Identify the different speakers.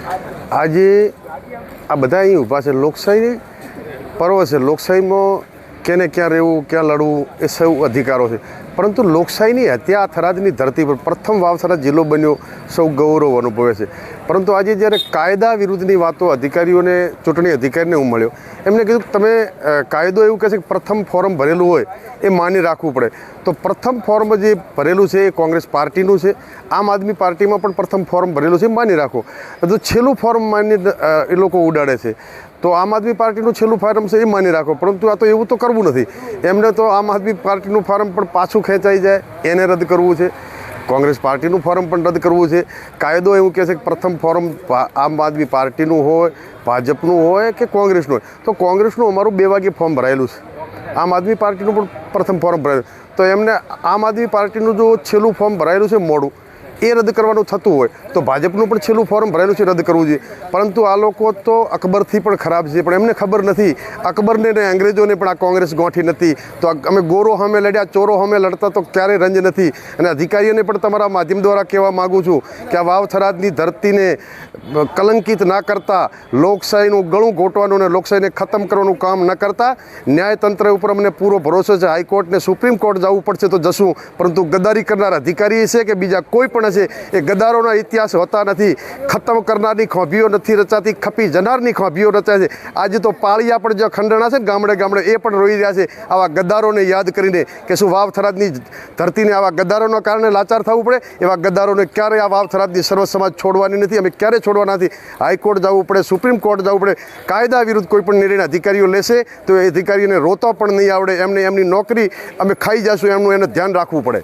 Speaker 1: આજે આ બધા અહીં ઊભા છે, લોકશાહી પર્વ છે। લોકશાહીમાં કેને ક્યાં રહેવું, ક્યાં લડવું એ સૌ અધિકારો છે, પરંતુ લોકશાહીની હત્યા થરાદની ધરતી પર પ્રથમ વાવથરા જિલ્લો બન્યો, સૌ ગૌરવ અનુભવે છે। પરંતુ આજે જ્યારે કાયદા વિરુદ્ધની વાતો અધિકારીઓને, ચૂંટણી અધિકારીને હું મળ્યો, એમને કીધું કે તમે કાયદો એવું કહે છે કે પ્રથમ ફોર્મ ભરેલું હોય એ માની રાખવું પડે, તો પ્રથમ ફોર્મ જે ભરેલું છે એ કોંગ્રેસ પાર્ટીનું છે, આમ આદમી પાર્ટીમાં પણ પ્રથમ ફોર્મ ભરેલું છે, માની રાખો। તો છેલ્લું ફોર્મ માની એ લોકો ઉડાડે છે, તો આમ આદમી પાર્ટીનું છેલ્લું ફોર્મ છે એ માની રાખો, પરંતુ આ તો એવું તો કરવું નથી। એમને તો આમ આદમી પાર્ટીનું ફોર્મ પણ પાછું ખેંચાઈ જાય એને રદ કરવું છે, કોંગ્રેસ પાર્ટીનું ફોર્મ પણ રદ કરવું છે। કાયદો એવું કહે છે કે પ્રથમ ફોર્મ આમ આદમી પાર્ટીનું હોય, ભાજપનું હોય કે કોંગ્રેસનું હોય, તો કોંગ્રેસનું અમારું 2 વાગે ફોર્મ ભરાયેલું છે, આમ આદમી પાર્ટીનું પણ પ્રથમ ફોર્મ ભરાયેલું, તો એમને આમ આદમી પાર્ટીનું જો છેલ્લું ફોર્મ ભરાયેલું છે મોડું એ રદ કરવાનું થતું હોય તો ભાજપનું પણ છેલ્લું ફોર્મ ભરાયેલું છે રદ કરવું જોઈએ। પરંતુ આ લોકો તો અકબરથી પણ ખરાબ છે, પણ એમને ખબર નથી અકબરને ને અંગ્રેજોને પણ આ કોંગ્રેસ ગોઠી નથી, તો અમે ગોરો સામે લડ્યા, ચોરો સામે લડતા તો ક્યારેય રંજ નથી। અને અધિકારીઓને પણ તમારા માધ્યમ દ્વારા કહેવા માગું છું કે આ વાવ થરાદની ધરતીને કલંકિત ના કરતા, લોકશાહીનું ગળું ઘોટવાનું અને લોકશાહીને ખતમ કરવાનું કામ ન કરતા, ન્યાયતંત્ર ઉપર અમને પૂરો ભરોસો છે। હાઈકોર્ટ ને સુપ્રીમ કોર્ટ જવું પડશે તો જશું, પરંતુ ગદ્દારી કરનાર અધિકારી છે કે બીજા કોઈ પણ છે એ ગદ્દારોના ઇતિહાસ હોતા નથી, ખતમ કરનારની ખોભીઓ નથી રચાતી, ખપી જનારની ખોભીઓ રચાય છે। આજે તો પાળિયા પણ જે ખંડણા છે ને ગામડે ગામડે એ પણ રોઈ રહ્યા છે આવા ગદ્દારોને યાદ કરીને કે શું વાવ થરાદની ધરતીને આવા ગદ્દારોના કારણે લાચાર થવું પડે? એવા ગદ્દારોને ક્યારેય આ વાવ થરાદની સર્વ સમાજ છોડવાની નથી, અમે ક્યારે છોડવાના નથી। હાઈકોર્ટ જવું પડે, સુપ્રીમ કોર્ટ જવું પડે, કાયદા વિરુદ્ધ કોઈ પણ નિર્ણય અધિકારીઓ લેશે તો એ અધિકારીઓને રોતો પણ નહીં આવડે, એમને એમની નોકરી અમે ખાઈ જશું, એમનું એને ધ્યાન રાખવું પડે।